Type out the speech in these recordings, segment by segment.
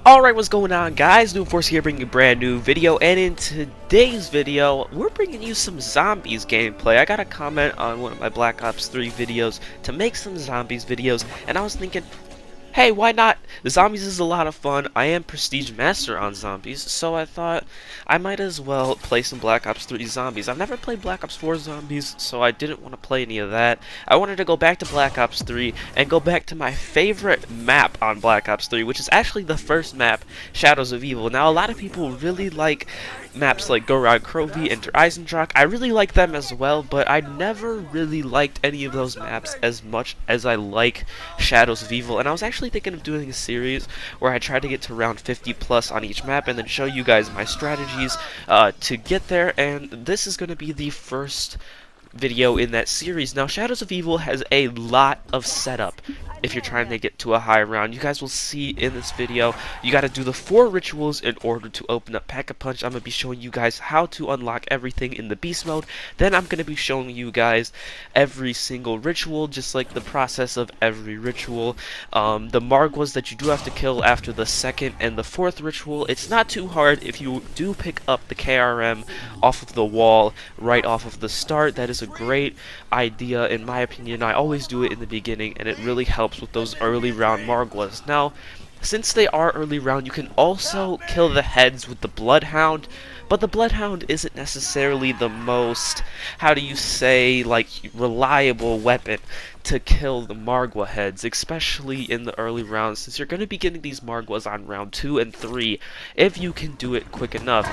Alright, what's going on, guys? New Force here bringing you a brand new video, and in today's video, we're bringing you some zombies gameplay. I got a comment on one of my Black Ops 3 videos to make some zombies videos, and I was thinking, hey, why not? The zombies is a lot of fun. I am Prestige Master on zombies, so I thought I might as well play some Black Ops 3 zombies. I've never played Black Ops 4 zombies, so I didn't want to play any of that. I wanted to go back to Black Ops 3 and go back to my favorite map on Black Ops 3, which is actually the first map, Shadows of Evil. Now, a lot of people really like maps like Go Around Crovey and Der Eisendrache. I really like them as well, but I never really liked any of those maps as much as I like Shadows of Evil, and I was actually thinking of doing a series where I try to get to round 50 plus on each map and then show you guys my strategies to get there, and this is going to be the first video in that series. Now, Shadows of Evil has a lot of setup. If you're trying to get to a high round, you guys will see in this video, you got to do the 4 rituals in order to open up Pack-a-Punch. I'm going to be showing you guys how to unlock everything in the beast mode. Then I'm going to be showing you guys every single ritual, just like the process of every ritual. The Margwas that you do have to kill after the 2nd and the 4th ritual. It's not too hard if you do pick up the KRM off of the wall right off of the start. That is a great idea in my opinion. I always do it in the beginning, and it really helps with those early round Margwas. Now, since they are early round, you can also kill the heads with the Bloodhound, but the Bloodhound isn't necessarily the most, how do you say, like, reliable weapon to kill the Margwa heads, especially in the early rounds, since you're going to be getting these Margwas on round 2 and 3, if you can do it quick enough.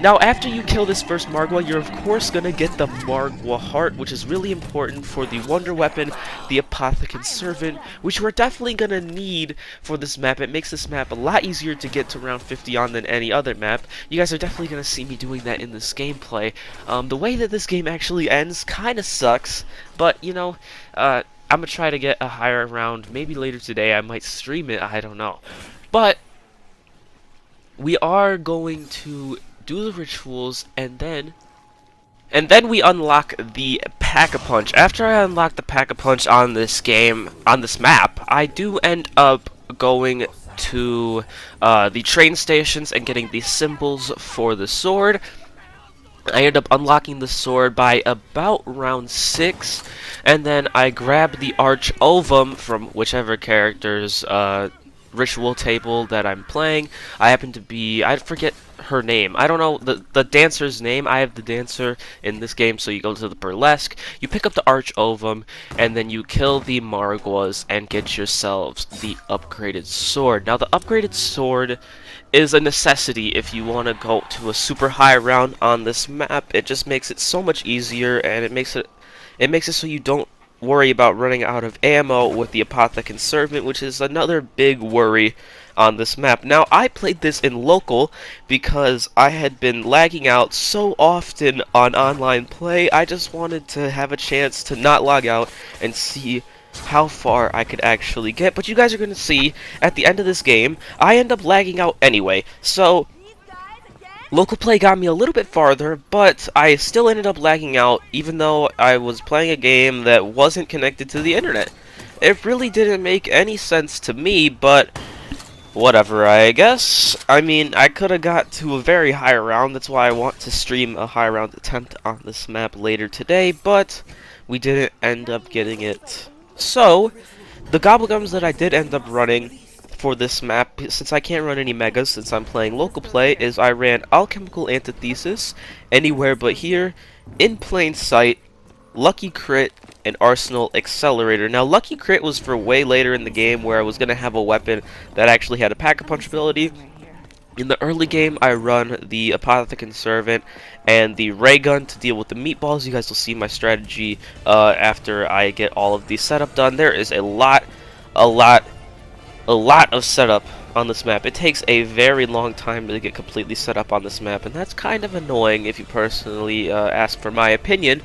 Now, after you kill this first Margwa, you're of course going to get the Margwa Heart, which is really important for the Wonder Weapon, the Apothecant Servant, which we're definitely going to need for this map. It makes this map a lot easier to get to round 50 on than any other map. You guys are definitely going to see me doing that in this gameplay. The way that this game actually ends kind of sucks, but, you know, I'm going to try to get a higher round. Maybe later today I might stream it, I don't know. But we are going to do the rituals, and then we unlock the Pack-a-Punch. After I unlock the Pack-a-Punch on this game, on this map, I do end up going to the train stations and getting the symbols for the sword. I end up unlocking the sword by about round 6, and then I grab the Arch Ovum from whichever character's ritual table that I'm playing. I happen to be, I forget her name. I don't know the dancer's name. I have the dancer in this game, so you go to the burlesque, you pick up the Arch Ovum, and then you kill the Margwas and get yourselves the upgraded sword. Now, the upgraded sword is a necessity if you want to go to a super high round on this map. It just makes it so much easier, and it makes it so you don't worry about running out of ammo with the Apothecant Servant, which is another big worry on this map. Now, I played this in local because I had been lagging out so often on online play. I just wanted to have a chance to not log out and see how far I could actually get. But you guys are going to see at the end of this game, I end up lagging out anyway. So local play got me a little bit farther, but I still ended up lagging out even though I was playing a game that wasn't connected to the internet. It really didn't make any sense to me, but whatever, I guess. I mean, I could have got to a very high round. That's why I want to stream a high round attempt on this map later today, but we didn't end up getting it. So, the Gobble Gums that I did end up running for this map, since I can't run any megas since I'm playing local play, is I ran Alchemical Antithesis, Anywhere But Here, In Plain Sight, Lucky Crit, and Arsenal Accelerator. Now, Lucky Crit was for way later in the game where I was going to have a weapon that actually had a Pack-a-Punch ability. In the early game, I run the Apothecant Servant and the Ray Gun to deal with the meatballs. You guys will see my strategy after I get all of the setup done. There is a lot of setup on this map. It takes a very long time to get completely set up on this map, and that's kind of annoying if you personally ask for my opinion.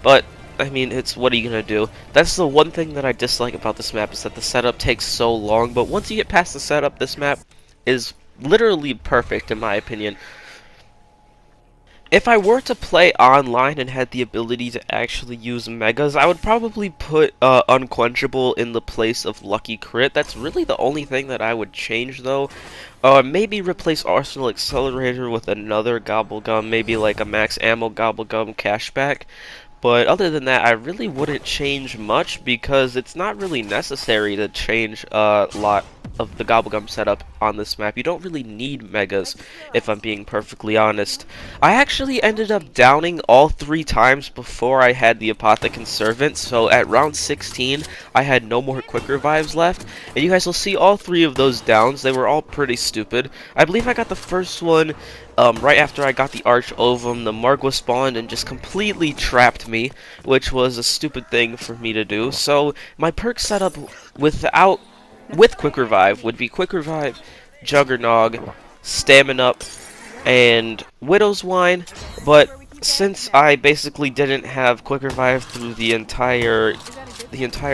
But I mean, it's, what are you gonna do? That's the one thing that I dislike about this map, is that the setup takes so long. But once you get past the setup, this map is literally perfect in my opinion. If I were to play online and had the ability to actually use megas, I would probably put Unquenchable in the place of Lucky Crit. That's really the only thing that I would change, though. Maybe replace Arsenal Accelerator with another Gobble Gum, maybe like a Max Ammo Gobble Gum Cashback. But other than that, I really wouldn't change much because it's not really necessary to change a lot of the Gobble Gum setup on this map. You don't really need megas, if I'm being perfectly honest. I actually ended up downing all 3 times before I had the Apothecant Servant, so at round 16, I had no more quick revives left, and you guys will see all 3 of those downs. They were all pretty stupid. I believe I got the first one right after I got the Arch Ovum. The Margwa spawned and just completely trapped me, which was a stupid thing for me to do. So my perk setup with Quick Revive would be Quick Revive, Juggernog, Stamina Up, and Widow's Wine, but since I basically didn't have Quick Revive through the entire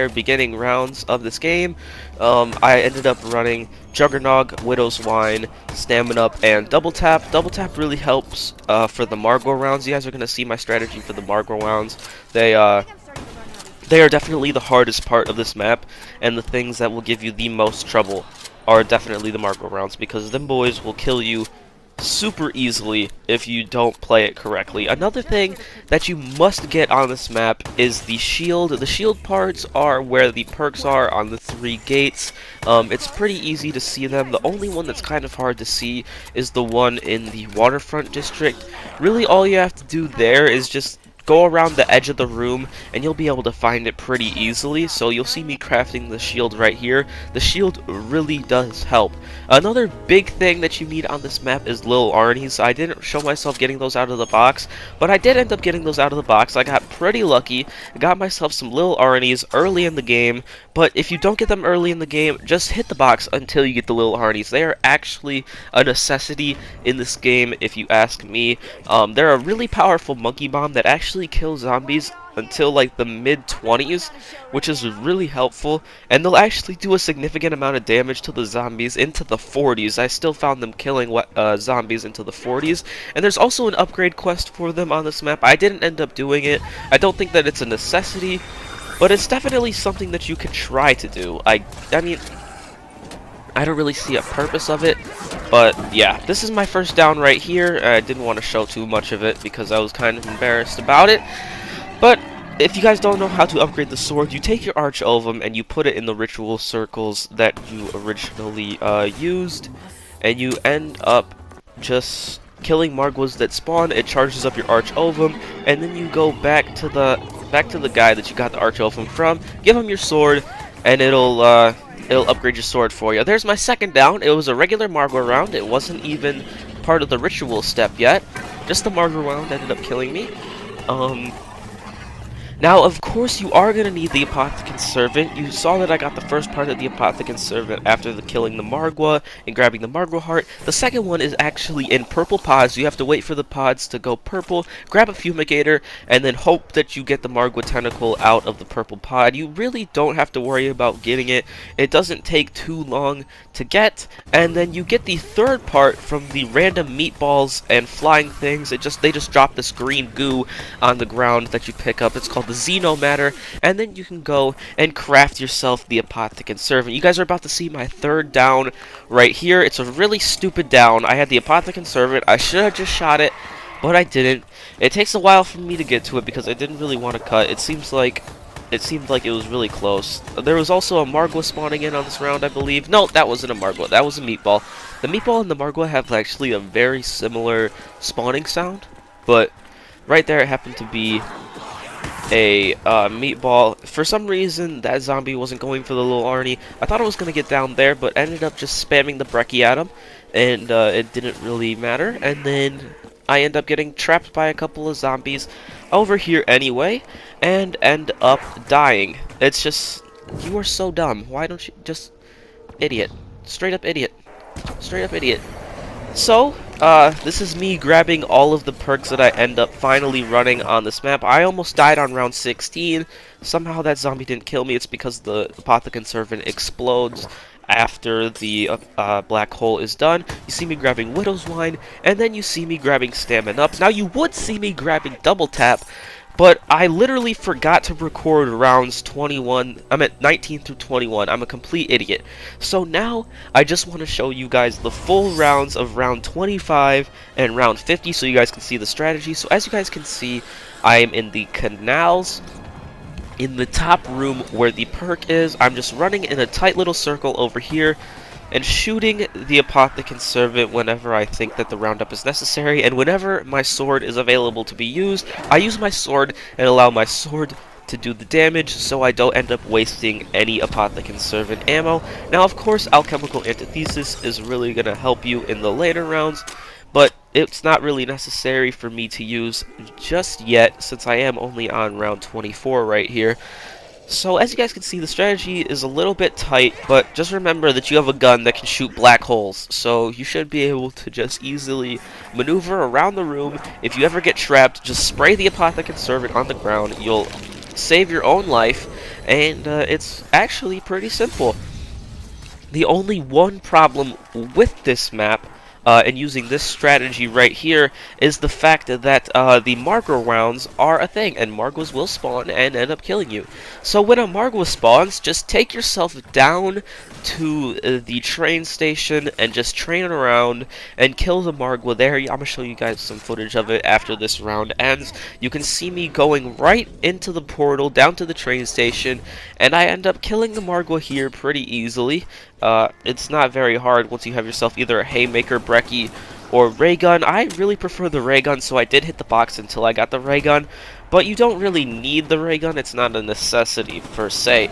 beginning rounds of this game, I ended up running Juggernog, Widow's Wine, Stamina Up, and Double Tap. Double Tap really helps for the Margwa rounds. You guys are going to see my strategy for the Margwa rounds. They are definitely the hardest part of this map, and the things that will give you the most trouble are definitely the Margwa rounds, because them boys will kill you super easily if you don't play it correctly. Another thing that you must get on this map is the shield. The shield parts are where the perks are on the 3 gates. It's pretty easy to see them. The only one that's kind of hard to see is the one in the waterfront district. Really, all you have to do there is just go around the edge of the room and you'll be able to find it pretty easily. So you'll see me crafting the shield right here. The shield really does help. Another big thing that you need on this map is Lil Arnie's. I didn't show myself getting those out of the box, but I did end up getting those out of the box. I got pretty lucky. I got myself some Lil Arnie's early in the game, but if you don't get them early in the game, just hit the box until you get the Lil Arnie's. They are actually a necessity in this game if you ask me. They're a really powerful monkey bomb that actually kill zombies until like the mid-20s, which is really helpful, and they'll actually do a significant amount of damage to the zombies into the 40s. I still found them killing zombies into the 40s, and there's also an upgrade quest for them on this map. I didn't end up doing it. I don't think that it's a necessity, but it's definitely something that you could try to do. I mean, I don't really see a purpose of it, but yeah, this is my first down right here. I didn't want to show too much of it because I was kind of embarrassed about it, but if you guys don't know how to upgrade the sword, you take your Arch Ovum and you put it in the ritual circles that you originally used, and you end up just killing Margwas that spawn. It charges up your Arch Ovum, and then you go back to the guy that you got the Arch Ovum from, give him your sword, and it'll upgrade your sword for you. There's my second down. It was a regular Margwa round. It wasn't even part of the ritual step yet. Just the Margwa round ended up killing me. Now, of course, you are going to need the Apothecant Servant. You saw that I got the first part of the Apothecant Servant after killing the Margwa and grabbing the Margwa Heart. The second one is actually in purple pods. You have to wait for the pods to go purple, grab a Fumigator, and then hope that you get the Margwa Tentacle out of the purple pod. You really don't have to worry about getting it. It doesn't take too long to get, and then you get the third part from the random meatballs and flying things. They just drop this green goo on the ground that you pick up. It's called the Xenomatter, and then you can go and craft yourself the Apothecant Servant. You guys are about to see my third down right here. It's a really stupid down. I had the Apothecant Servant. I should have just shot it, but I didn't. It takes a while for me to get to it because I didn't really want to cut. It seemed like it was really close. There was also a Margwa spawning in on this round, I believe. No, that wasn't a Margwa. That was a meatball. The meatball and the Margwa have actually a very similar spawning sound, but right there it happened to be a meatball. For some reason, that zombie wasn't going for the little Arnie. I thought it was going to get down there, but ended up just spamming the brekkie at him, and it didn't really matter. And then I end up getting trapped by a couple of zombies over here anyway, and end up dying. It's just, you are so dumb. Why don't you just... Idiot. Straight up idiot. Straight up idiot. So, this is me grabbing all of the perks that I end up finally running on this map. I almost died on round 16. Somehow that zombie didn't kill me. It's because the Apothecant Servant explodes after the black hole is done. You see me grabbing Widow's Wine, and then you see me grabbing Stamina Up. Now you would see me grabbing Double Tap, but I literally forgot to record rounds 21, I'm at 19 through 21. I'm a complete idiot. So now, I just want to show you guys the full rounds of round 25 and round 50 so you guys can see the strategy. So as you guys can see, I am in the canals, in the top room where the perk is. I'm just running in a tight little circle over here and shooting the Apothecant Servant whenever I think that the roundup is necessary, and whenever my sword is available to be used, I use my sword and allow my sword to do the damage so I don't end up wasting any Apothecant Servant ammo. Now of course Alchemical Antithesis is really going to help you in the later rounds, but it's not really necessary for me to use just yet since I am only on round 24 right here. So as you guys can see, the strategy is a little bit tight, but just remember that you have a gun that can shoot black holes, so you should be able to just easily maneuver around the room. If you ever get trapped, just spray the Apothecant Servant on the ground. You'll save your own life, and it's actually pretty simple. The only one problem with this map and using this strategy right here is the fact that the Margwa rounds are a thing, and Margwas will spawn and end up killing you. So when a Margwa spawns, just take yourself down to the train station and just train around and kill the Margwa there. I'm gonna show you guys some footage of it after this round ends. You can see me going right into the portal down to the train station, and I end up killing the Margwa here pretty easily. It's not very hard once you have yourself either a Haymaker, Brecci, or Ray Gun. I really prefer the Ray Gun, so I did hit the box until I got the Ray Gun, but you don't really need the Ray Gun. It's not a necessity per se.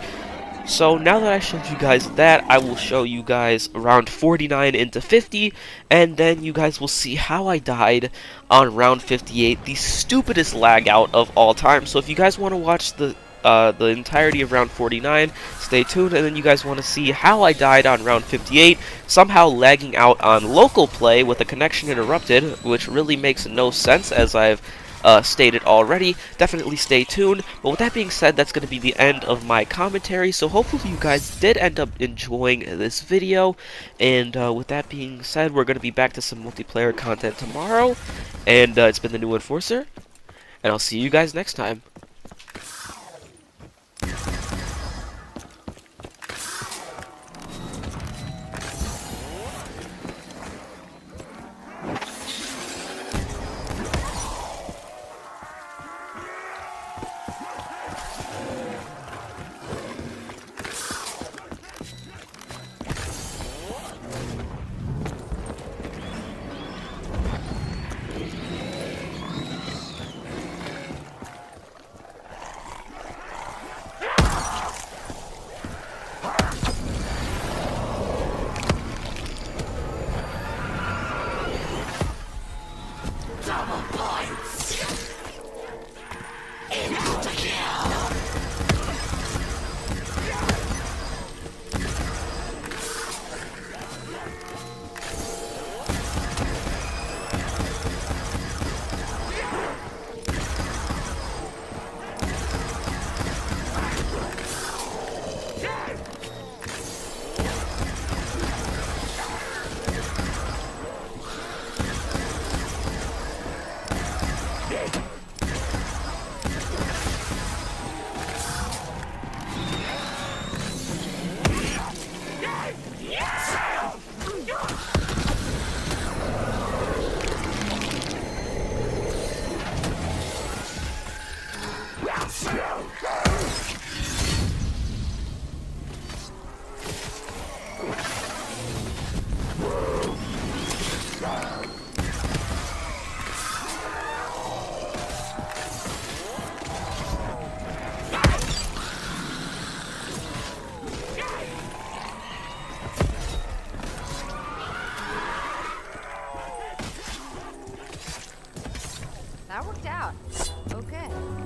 So now that I showed you guys that, I will show you guys round 49 into 50, and then you guys will see how I died on round 58, the stupidest lag out of all time. So if you guys want to watch the entirety of round 49, stay tuned, and then you guys want to see how I died on round 58, somehow lagging out on local play with a connection interrupted, which really makes no sense as I've stated already. Definitely stay tuned. But with that being said, that's going to be the end of my commentary, so hopefully you guys did end up enjoying this video, and with that being said, we're going to be back to some multiplayer content tomorrow, and it's been the New Enforcer, and I'll see you guys next time. That worked out. Okay.